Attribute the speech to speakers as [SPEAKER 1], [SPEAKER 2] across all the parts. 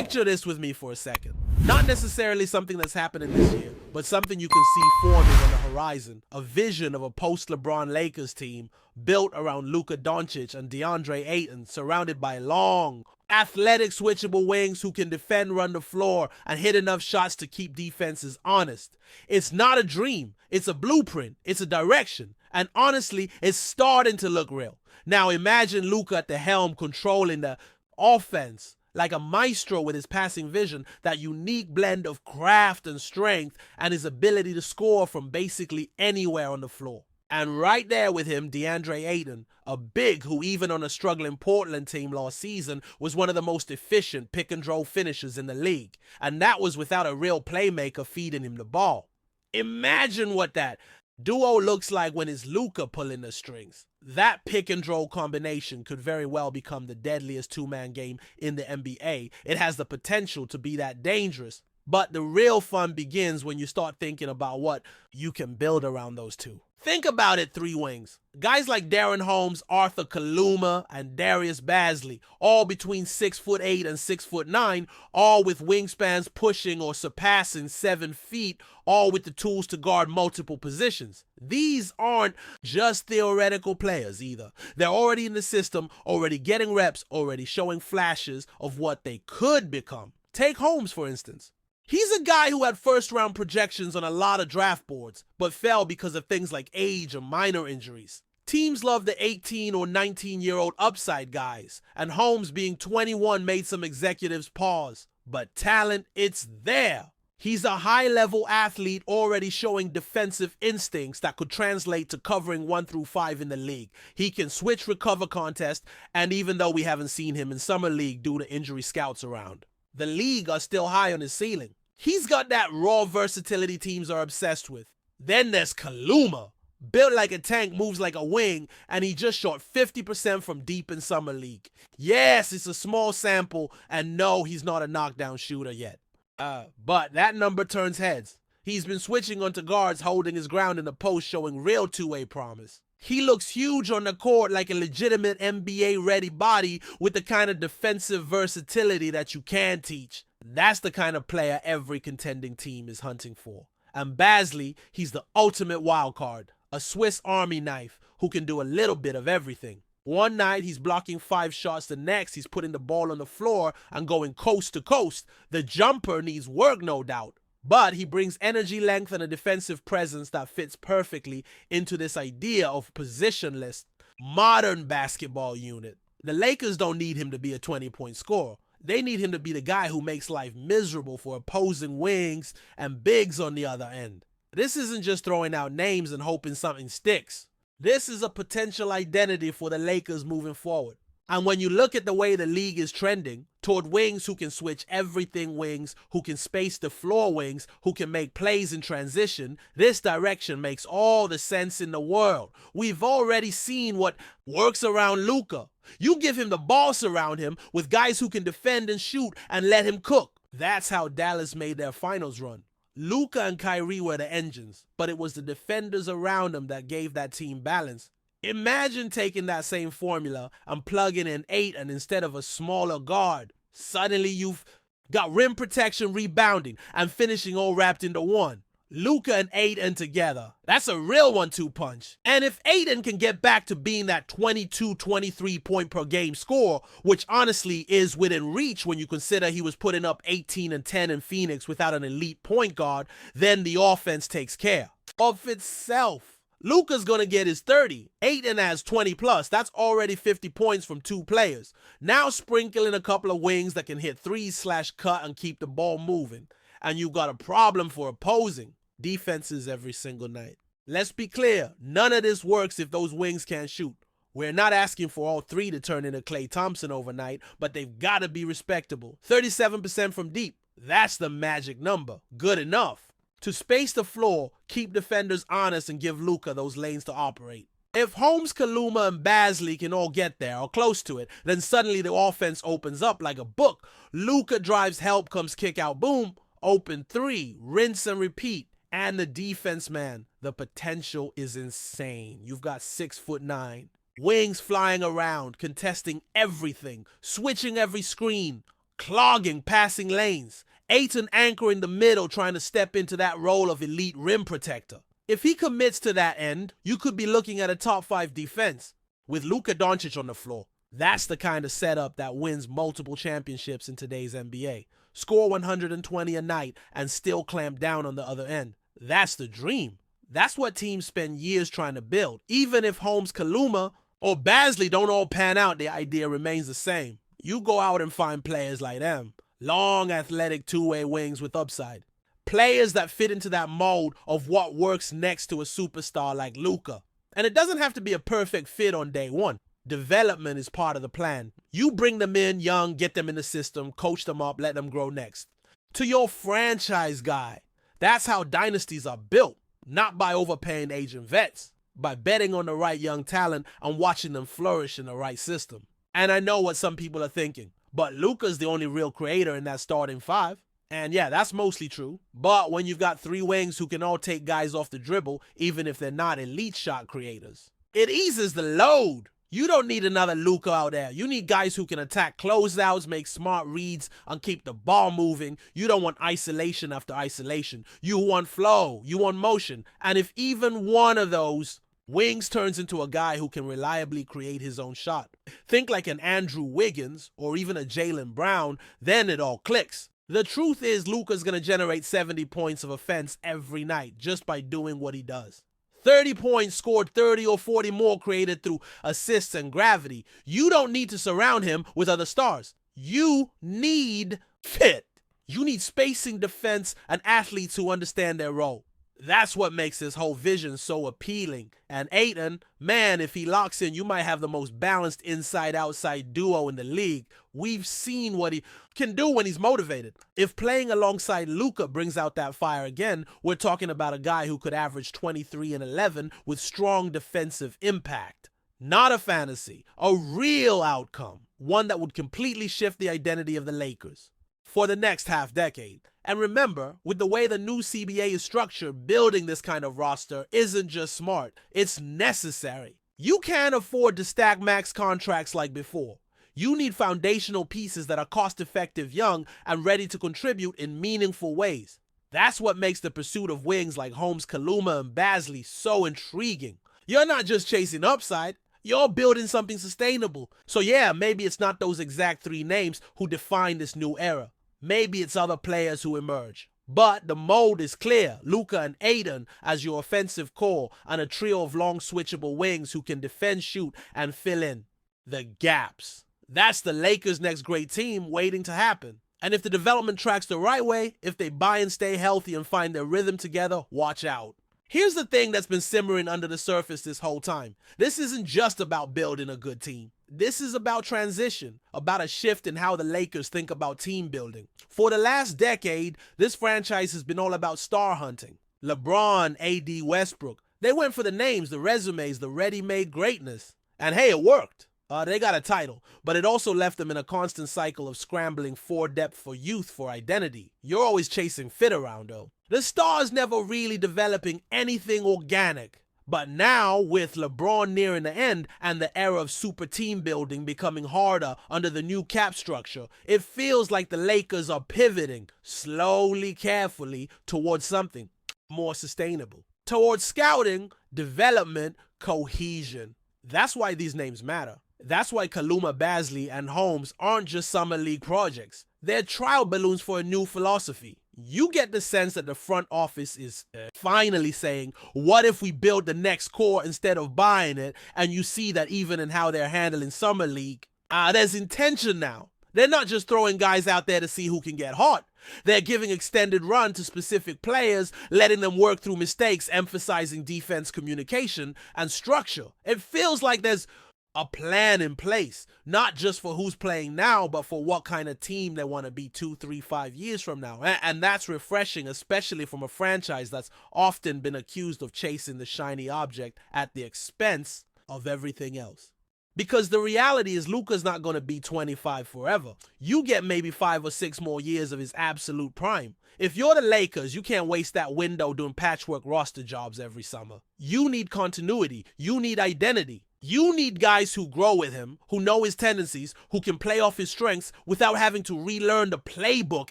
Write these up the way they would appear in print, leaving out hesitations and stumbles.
[SPEAKER 1] Picture this with me for a second. Not necessarily something that's happening this year, but something you can see forming on the horizon. A vision of a post-LeBron Lakers team built around Luka Doncic and DeAndre Ayton, surrounded by long, athletic switchable wings who can defend, run the floor, and hit enough shots to keep defenses honest. It's not a dream. It's a blueprint. It's a direction. And honestly, it's starting to look real. Now imagine Luka at the helm controlling the offense like a maestro with his passing vision, that unique blend of craft and strength, and his ability to score from basically anywhere on the floor. And right there with him, DeAndre Ayton, a big who even on a struggling Portland team last season was one of the most efficient pick-and-roll finishers in the league. And that was without a real playmaker feeding him the ball. Imagine what that duo looks like when it's Luka pulling the strings. That pick-and-roll combination could very well become the deadliest two-man game in the NBA. It has the potential to be that dangerous. But the real fun begins when you start thinking about what you can build around those two. Think about it, three wings. Guys like Darren Holmes, Arthur Kaluma, and Darius Bazley, all between 6'8" and 6'9", all with wingspans pushing or surpassing 7 feet, all with the tools to guard multiple positions. These aren't just theoretical players either. They're already in the system, already getting reps, already showing flashes of what they could become. Take Holmes, for instance. He's a guy who had first-round projections on a lot of draft boards, but fell because of things like age or minor injuries. Teams love the 18 or 19-year-old upside guys, and Holmes being 21 made some executives pause. But talent, it's there. He's a high-level athlete already showing defensive instincts that could translate to covering 1 through 5 in the league. He can switch recover contest, and even though we haven't seen him in summer league due to injury scouts around, the league are still high on his ceiling. He's got that raw versatility teams are obsessed with. Then there's Kaluma. Built like a tank, moves like a wing, and he just shot 50% from deep in summer league. Yes, it's a small sample, and no, he's not a knockdown shooter yet. But that number turns heads. He's been switching onto guards, holding his ground in the post, showing real two-way promise. He looks huge on the court, like a legitimate NBA-ready body with the kind of defensive versatility that you can teach. That's the kind of player every contending team is hunting for. And Bazley, he's the ultimate wild card, a Swiss Army knife who can do a little bit of everything. One night he's blocking 5 shots, the next he's putting the ball on the floor and going coast to coast. The jumper needs work, no doubt. But he brings energy, length, and a defensive presence that fits perfectly into this idea of positionless, modern basketball unit. The Lakers don't need him to be a 20-point scorer. They need him to be the guy who makes life miserable for opposing wings and bigs on the other end. This isn't just throwing out names and hoping something sticks. This is a potential identity for the Lakers moving forward. And when you look at the way the league is trending, toward wings who can switch everything wings, who can space the floor wings, who can make plays in transition, this direction makes all the sense in the world. We've already seen what works around Luka. You give him the ball around him with guys who can defend and shoot and let him cook. That's how Dallas made their finals run. Luka and Kyrie were the engines, but it was the defenders around them that gave that team balance. Imagine taking that same formula and plugging in Ayton instead of a smaller guard. Suddenly you've got rim protection, rebounding, and finishing all wrapped into one. Luka and Ayton together. That's a real 1-2 punch. And if Ayton can get back to being that 22-23 point per game score, which honestly is within reach when you consider he was putting up 18 and 10 in Phoenix without an elite point guard, then the offense takes care of itself. Luka's gonna get his 30. Ayton has 20 plus. That's already 50 points from 2 players. Now sprinkle in a couple of wings that can hit threes / cut and keep the ball moving. And you've got a problem for opposing defenses every single night. Let's be clear, none of this works if those wings can't shoot. We're not asking for all 3 to turn into Klay Thompson overnight, but they've got to be respectable. 37% from deep. That's the magic number. Good enough. To space the floor, keep defenders honest, and give Luka those lanes to operate. If Holmes, Kaluma, and Bazley can all get there or close to it, then suddenly the offense opens up like a book. Luka drives, help comes, kick out, boom, open 3, rinse and repeat. And the defense, man, the potential is insane. You've got 6'9", wings flying around, contesting everything, switching every screen, clogging passing lanes. Ayton anchoring the middle, trying to step into that role of elite rim protector. If he commits to that end, you could be looking at a top 5 defense with Luka Doncic on the floor. That's the kind of setup that wins multiple championships in today's NBA. Score 120 a night and still clamp down on the other end. That's the dream. That's what teams spend years trying to build. Even if Holmes, Kaluma, or Basley don't all pan out, the idea remains the same. You go out and find players like them. Long, athletic two-way wings with upside. Players that fit into that mold of what works next to a superstar like Luka. And it doesn't have to be a perfect fit on day one. Development is part of the plan. You bring them in young, get them in the system, coach them up, let them grow next. To your franchise guy. That's how dynasties are built. Not by overpaying aging vets. By betting on the right young talent and watching them flourish in the right system. And I know what some people are thinking. But Luka's the only real creator in that starting 5. And yeah, that's mostly true. But when you've got 3 wings who can all take guys off the dribble, even if they're not elite shot creators, it eases the load. You don't need another Luka out there. You need guys who can attack closeouts, make smart reads, and keep the ball moving. You don't want isolation after isolation. You want flow. You want motion. And if even one of those wings turns into a guy who can reliably create his own shot, think like an Andrew Wiggins or even a Jaylen Brown, then it all clicks. The truth is Luka's going to generate 70 points of offense every night just by doing what he does. 30 points scored, 30 or 40 more created through assists and gravity. You don't need to surround him with other stars. You need fit. You need spacing, defense, and athletes who understand their role. That's what makes this whole vision so appealing. And Ayton, man, if he locks in, you might have the most balanced inside-outside duo in the league. We've seen what he can do when he's motivated. If playing alongside Luka brings out that fire again, we're talking about a guy who could average 23 and 11 with strong defensive impact. Not a fantasy, a real outcome. One that would completely shift the identity of the Lakers for the next half-decade. And remember, with the way the new CBA is structured, building this kind of roster isn't just smart, it's necessary. You can't afford to stack max contracts like before. You need foundational pieces that are cost-effective, young, and ready to contribute in meaningful ways. That's what makes the pursuit of wings like Holmes, Kaluma, and Basley so intriguing. You're not just chasing upside, you're building something sustainable. So yeah, maybe it's not those exact 3 names who define this new era. Maybe it's other players who emerge. But the mold is clear. Luka and Ayton as your offensive core and a trio of long switchable wings who can defend, shoot, and fill in the gaps. That's the Lakers' next great team waiting to happen. And if the development tracks the right way, if they buy and stay healthy and find their rhythm together, watch out. Here's the thing that's been simmering under the surface this whole time. This isn't just about building a good team. This is about transition, about a shift in how the Lakers think about team building. For the last decade, this franchise has been all about star hunting. LeBron, AD, Westbrook. They went for the names, the resumes, the ready-made greatness. And hey, it worked. They got a title, but it also left them in a constant cycle of scrambling for depth, for youth, for identity. You're always chasing fit around, though. The stars never really developing anything organic. But now, with LeBron nearing the end and the era of super team building becoming harder under the new cap structure, it feels like the Lakers are pivoting, slowly, carefully, towards something more sustainable. Towards scouting, development, cohesion. That's why these names matter. That's why Kaluma, Basley, and Holmes aren't just summer league projects. They're trial balloons for a new philosophy. You get the sense that the front office is finally saying, what if we build the next core instead of buying it? And you see that even in how they're handling summer league, there's intention now. They're not just throwing guys out there to see who can get hot. They're giving extended run to specific players, letting them work through mistakes, emphasizing defense communication and structure. It feels like there's a plan in place, not just for who's playing now, but for what kind of team they want to be 2, 3, 5 years from now. And that's refreshing, especially from a franchise that's often been accused of chasing the shiny object at the expense of everything else. Because the reality is Luka's not going to be 25 forever. You get maybe 5 or 6 more years of his absolute prime. If you're the Lakers, you can't waste that window doing patchwork roster jobs every summer. You need continuity. You need identity. You need guys who grow with him, who know his tendencies, who can play off his strengths without having to relearn the playbook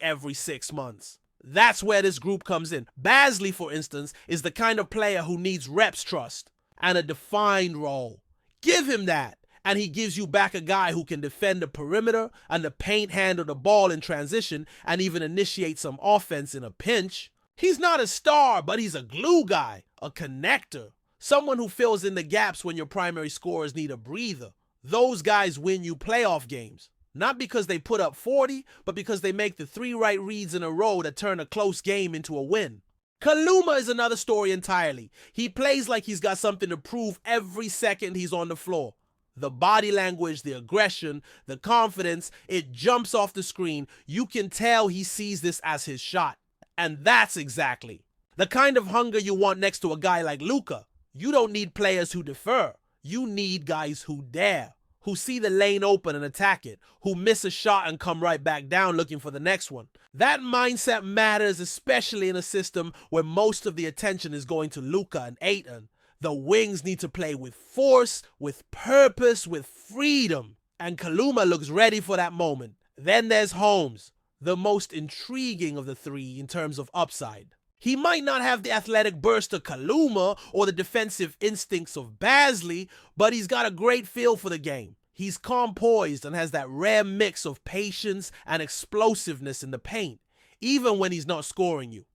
[SPEAKER 1] every 6 months. That's where this group comes in. Basley, for instance, is the kind of player who needs reps trust and a defined role. Give him that, and he gives you back a guy who can defend the perimeter and the paint, handle the ball in transition, and even initiate some offense in a pinch. He's not a star, but he's a glue guy, a connector, someone who fills in the gaps when your primary scorers need a breather. Those guys win you playoff games. Not because they put up 40, but because they make the 3 right reads in a row that turn a close game into a win. Kaluma is another story entirely. He plays like he's got something to prove every second he's on the floor. The body language, the aggression, the confidence, it jumps off the screen. You can tell he sees this as his shot. And that's exactly the kind of hunger you want next to a guy like Luka. You don't need players who defer. You need guys who dare, who see the lane open and attack it, who miss a shot and come right back down looking for the next one. That mindset matters, especially in a system where most of the attention is going to Luka and Ayton. The wings need to play with force, with purpose, with freedom. And Kaluma looks ready for that moment. Then there's Holmes, the most intriguing of the 3 in terms of upside. He might not have the athletic burst of Kaluma or the defensive instincts of Basley, but he's got a great feel for the game. He's calm poised and has that rare mix of patience and explosiveness in the paint, even when he's not scoring you.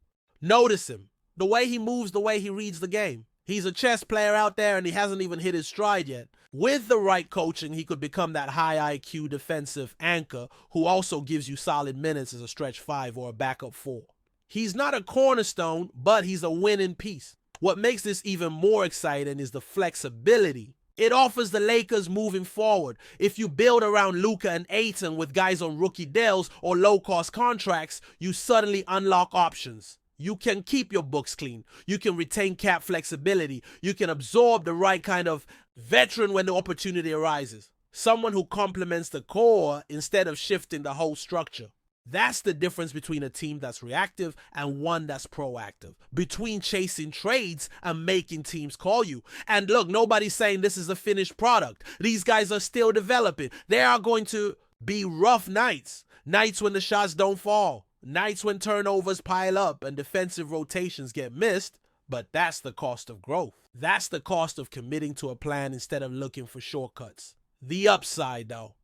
[SPEAKER 1] Notice him, the way he moves, the way he reads the game. He's a chess player out there and he hasn't even hit his stride yet. With the right coaching, he could become that high IQ defensive anchor who also gives you solid minutes as a stretch 5 or a backup 4. He's not a cornerstone, but he's a winning piece. What makes this even more exciting is the flexibility. It offers the Lakers moving forward. If you build around Luka and Ayton with guys on rookie deals or low-cost contracts, you suddenly unlock options. You can keep your books clean. You can retain cap flexibility. You can absorb the right kind of veteran when the opportunity arises. Someone who complements the core instead of shifting the whole structure. That's the difference between a team that's reactive and one that's proactive. Between chasing trades and making teams call you. And look, nobody's saying this is a finished product. These guys are still developing. There are going to be rough nights. Nights when the shots don't fall. Nights when turnovers pile up and defensive rotations get missed. But that's the cost of growth. That's the cost of committing to a plan instead of looking for shortcuts. The upside, though,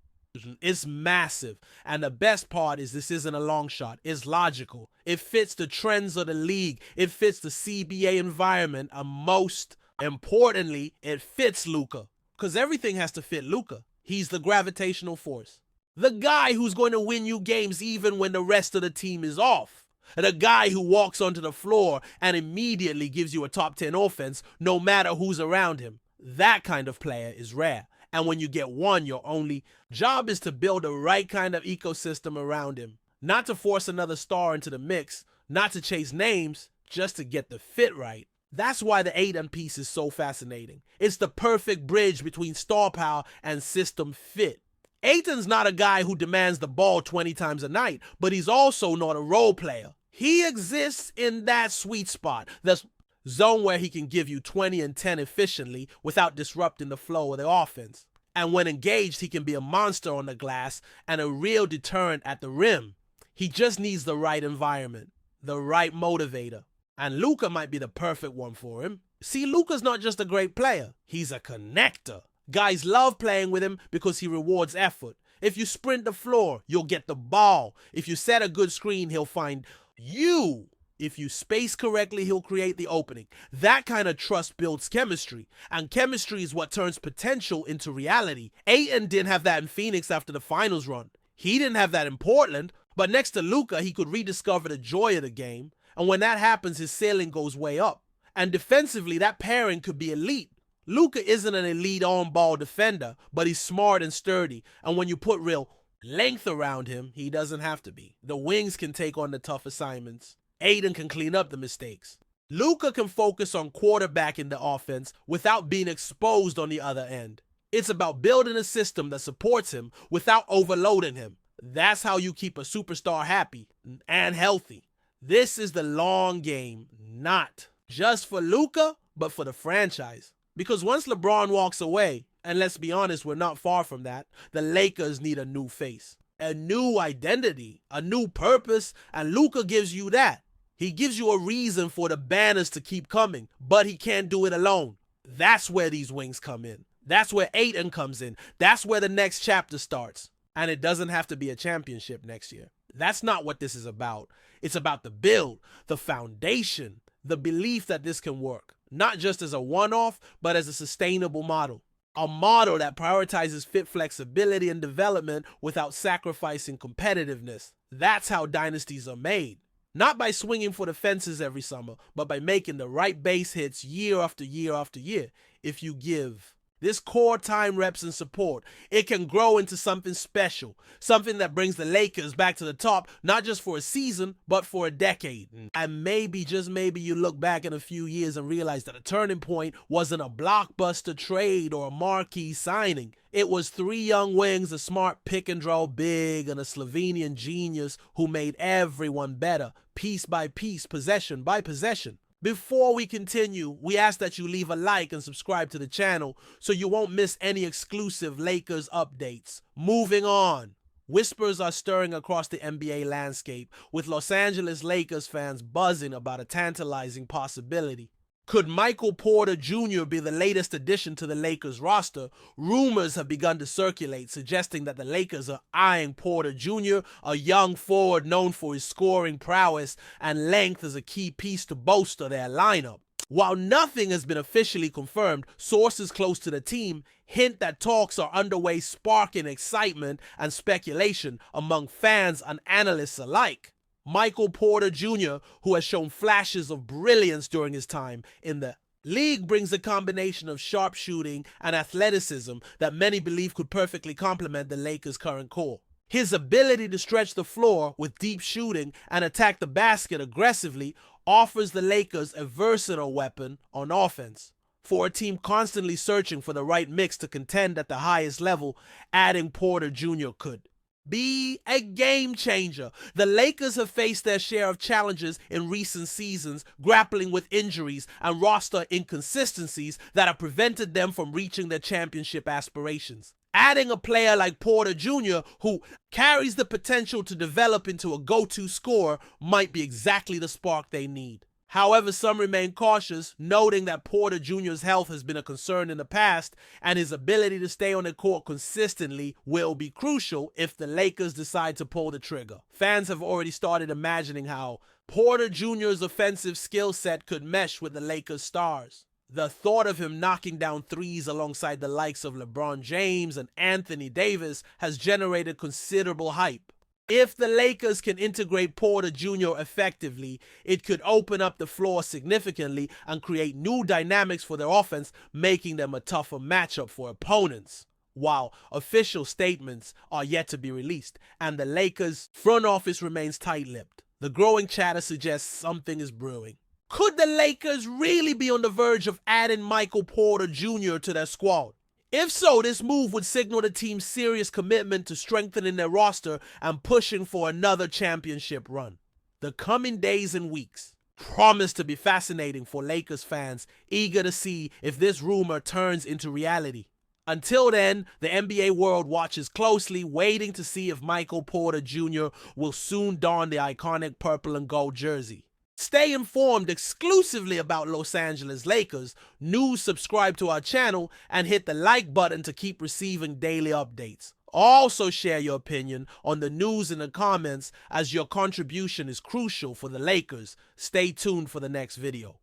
[SPEAKER 1] it's massive. And the best part is this isn't a long shot. It's logical. It fits the trends of the league. It fits the CBA environment. And most importantly, it fits Luka. Because everything has to fit Luka. He's the gravitational force. The guy who's going to win you games even when the rest of the team is off. The guy who walks onto the floor and immediately gives you a top 10 offense no matter who's around him. That kind of player is rare. And when you get one, your only job is to build the right kind of ecosystem around him. Not to force another star into the mix, not to chase names, just to get the fit right. That's why the Ayton piece is so fascinating. It's the perfect bridge between star power and system fit. Ayton's not a guy who demands the ball 20 times a night, but he's also not a role player. He exists in that sweet spot, the zone where he can give you 20 and 10 efficiently without disrupting the flow of the offense. And when engaged, he can be a monster on the glass and a real deterrent at the rim. He just needs the right environment, the right motivator. And Luka might be the perfect one for him. See, Luka's not just a great player, he's a connector. Guys love playing with him because he rewards effort. If you sprint the floor, you'll get the ball. If you set a good screen, he'll find you. If you space correctly, he'll create the opening. That kind of trust builds chemistry. And chemistry is what turns potential into reality. Ayton didn't have that in Phoenix after the finals run. He didn't have that in Portland. But next to Luka, he could rediscover the joy of the game. And when that happens, his ceiling goes way up. And defensively, that pairing could be elite. Luka isn't an elite on-ball defender, but he's smart and sturdy. And when you put real length around him, he doesn't have to be. The wings can take on the tough assignments. Ayton can clean up the mistakes. Luka can focus on quarterbacking the offense without being exposed on the other end. It's about building a system that supports him without overloading him. That's how you keep a superstar happy and healthy. This is the long game, not just for Luka, but for the franchise. Because once LeBron walks away, and let's be honest, we're not far from that, the Lakers need a new face, a new identity, a new purpose, and Luka gives you that. He gives you a reason for the banners to keep coming, but he can't do it alone. That's where these wings come in. That's where Ayton comes in. That's where the next chapter starts. And it doesn't have to be a championship next year. That's not what this is about. It's about the build, the foundation, the belief that this can work. Not just as a one-off, but as a sustainable model. A model that prioritizes fit flexibility and development without sacrificing competitiveness. That's how dynasties are made. Not by swinging for the fences every summer, but by making the right base hits year after year after year. If you give this core time, reps, and support, it can grow into something special, something that brings the Lakers back to the top, not just for a season, but for a decade. And maybe, just maybe, you look back in a few years and realize that a turning point wasn't a blockbuster trade or a marquee signing. It was three young wings, a smart pick-and-roll big, and a Slovenian genius who made everyone better, piece by piece, possession by possession. Before we continue, we ask that you leave a like and subscribe to the channel so you won't miss any exclusive Lakers updates. Moving on. Whispers are stirring across the NBA landscape, with Los Angeles Lakers fans buzzing about a tantalizing possibility. Could Michael Porter Jr. be the latest addition to the Lakers roster? Rumors have begun to circulate, suggesting that the Lakers are eyeing Porter Jr., a young forward known for his scoring prowess and length as a key piece to bolster their lineup. While nothing has been officially confirmed, sources close to the team hint that talks are underway, sparking excitement and speculation among fans and analysts alike. Michael Porter Jr., who has shown flashes of brilliance during his time in the league, brings a combination of sharpshooting and athleticism that many believe could perfectly complement the Lakers' current core. His ability to stretch the floor with deep shooting and attack the basket aggressively offers the Lakers a versatile weapon on offense. For a team constantly searching for the right mix to contend at the highest level, adding Porter Jr. could be a game changer. The Lakers have faced their share of challenges in recent seasons, grappling with injuries and roster inconsistencies that have prevented them from reaching their championship aspirations. Adding a player like Porter Jr., who carries the potential to develop into a go-to scorer, might be exactly the spark they need. However, some remain cautious, noting that Porter Jr.'s health has been a concern in the past, and his ability to stay on the court consistently will be crucial if the Lakers decide to pull the trigger. Fans have already started imagining how Porter Jr.'s offensive skill set could mesh with the Lakers' stars. The thought of him knocking down threes alongside the likes of LeBron James and Anthony Davis has generated considerable hype. If the Lakers can integrate Porter Jr. effectively, it could open up the floor significantly and create new dynamics for their offense, making them a tougher matchup for opponents. While official statements are yet to be released, and the Lakers' front office remains tight-lipped, the growing chatter suggests something is brewing. Could the Lakers really be on the verge of adding Michael Porter Jr. to their squad? If so, this move would signal the team's serious commitment to strengthening their roster and pushing for another championship run. The coming days and weeks promise to be fascinating for Lakers fans, eager to see if this rumor turns into reality. Until then, the NBA world watches closely, waiting to see if Michael Porter Jr. will soon don the iconic purple and gold jersey. Stay informed exclusively about Los Angeles Lakers. News, subscribe to our channel, and hit the like button to keep receiving daily updates. Also share your opinion on the news in the comments, as your contribution is crucial for the Lakers. Stay tuned for the next video.